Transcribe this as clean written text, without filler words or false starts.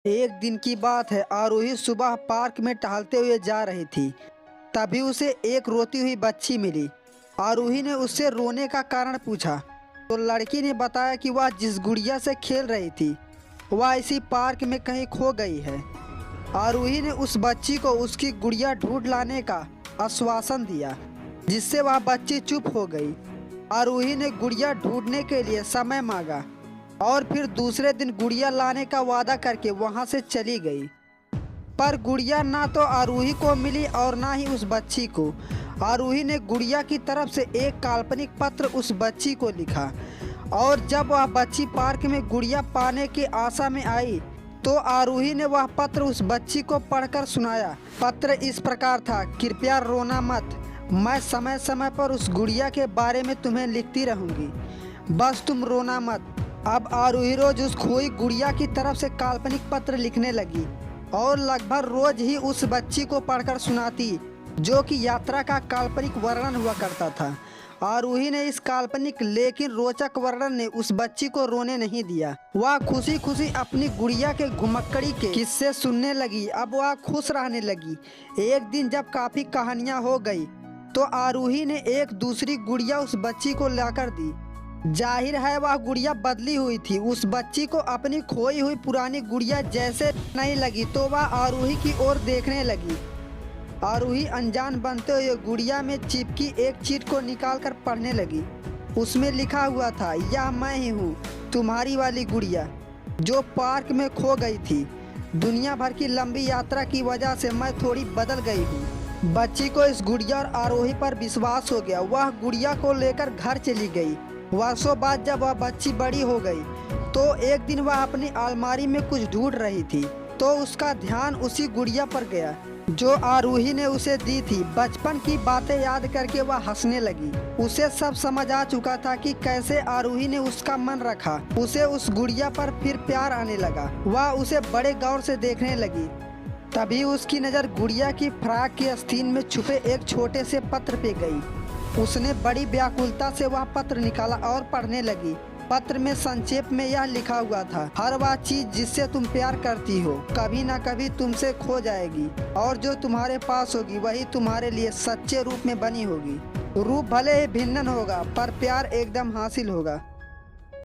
एक दिन की बात है, आरोही सुबह पार्क में टहलते हुए जा रही थी। तभी उसे एक रोती हुई बच्ची मिली। आरोही ने उससे रोने का कारण पूछा तो लड़की ने बताया कि वह जिस गुड़िया से खेल रही थी वह इसी पार्क में कहीं खो गई है। आरोही ने उस बच्ची को उसकी गुड़िया ढूंढ लाने का आश्वासन दिया, जिससे वह बच्ची चुप हो गई। आरोही ने गुड़िया ढूंढने के लिए समय मांगा और फिर दूसरे दिन गुड़िया लाने का वादा करके वहां से चली गई। पर गुड़िया ना तो आरोही को मिली और ना ही उस बच्ची को। आरोही ने गुड़िया की तरफ से एक काल्पनिक पत्र उस बच्ची को लिखा और जब वह बच्ची पार्क में गुड़िया पाने की आशा में आई तो आरोही ने वह पत्र उस बच्ची को पढ़कर सुनाया। पत्र इस प्रकार था, कृपया रोना मत, मैं समय समय पर उस गुड़िया के बारे में तुम्हें लिखती रहूंगी, बस तुम रोना मत। अब आरोही रोज उस खोई गुड़िया की तरफ से काल्पनिक पत्र लिखने लगी और लगभग रोज ही उस बच्ची को पढ़कर सुनाती, जो कि यात्रा का काल्पनिक वर्णन हुआ करता था। आरोही ने इस काल्पनिक लेकिन रोचक वर्णन ने उस बच्ची को रोने नहीं दिया। वह खुशी खुशी अपनी गुड़िया के घुमक्कड़ी के किस्से सुनने लगी। अब वह खुश रहने लगी। एक दिन जब काफी कहानियां हो गई तो आरोही ने एक दूसरी गुड़िया उस बच्ची को लाकर दी। जाहिर है वह गुड़िया बदली हुई थी। उस बच्ची को अपनी खोई हुई पुरानी गुड़िया जैसे नहीं लगी तो वह आरोही की ओर देखने लगी। आरोही अनजान बनते हुए गुड़िया में चिपकी एक चीट को निकालकर पढ़ने लगी। उसमें लिखा हुआ था, यह मैं ही हूँ, तुम्हारी वाली गुड़िया जो पार्क में खो गई थी। दुनिया भर की लंबी यात्रा की वजह से मैं थोड़ी बदल गई हूँ। बच्ची को इस गुड़िया और आरोही पर विश्वास हो गया। वह गुड़िया को लेकर घर चली गई। वर्षों बाद जब वह बच्ची बड़ी हो गई तो एक दिन वह अपनी अलमारी में कुछ ढूंढ रही थी तो उसका ध्यान उसी गुड़िया पर गया जो आरोही ने उसे दी थी। बचपन की बातें याद करके वह हंसने लगी। उसे सब समझ आ चुका था कि कैसे आरोही ने उसका मन रखा। उसे उस गुड़िया पर फिर प्यार आने लगा। वह उसे बड़े गौर से देखने लगी। तभी उसकी नज़र गुड़िया की फ्राक की आस्तीन में छुपे एक छोटे से पत्र पे गई। उसने बड़ी व्याकुलता से वह पत्र निकाला और पढ़ने लगी। पत्र में संक्षेप में यह लिखा हुआ था, हर वह चीज जिससे तुम प्यार करती हो कभी ना कभी तुमसे खो जाएगी और जो तुम्हारे पास होगी वही तुम्हारे लिए सच्चे रूप में बनी होगी। रूप भले ही भिन्न होगा पर प्यार एकदम हासिल होगा।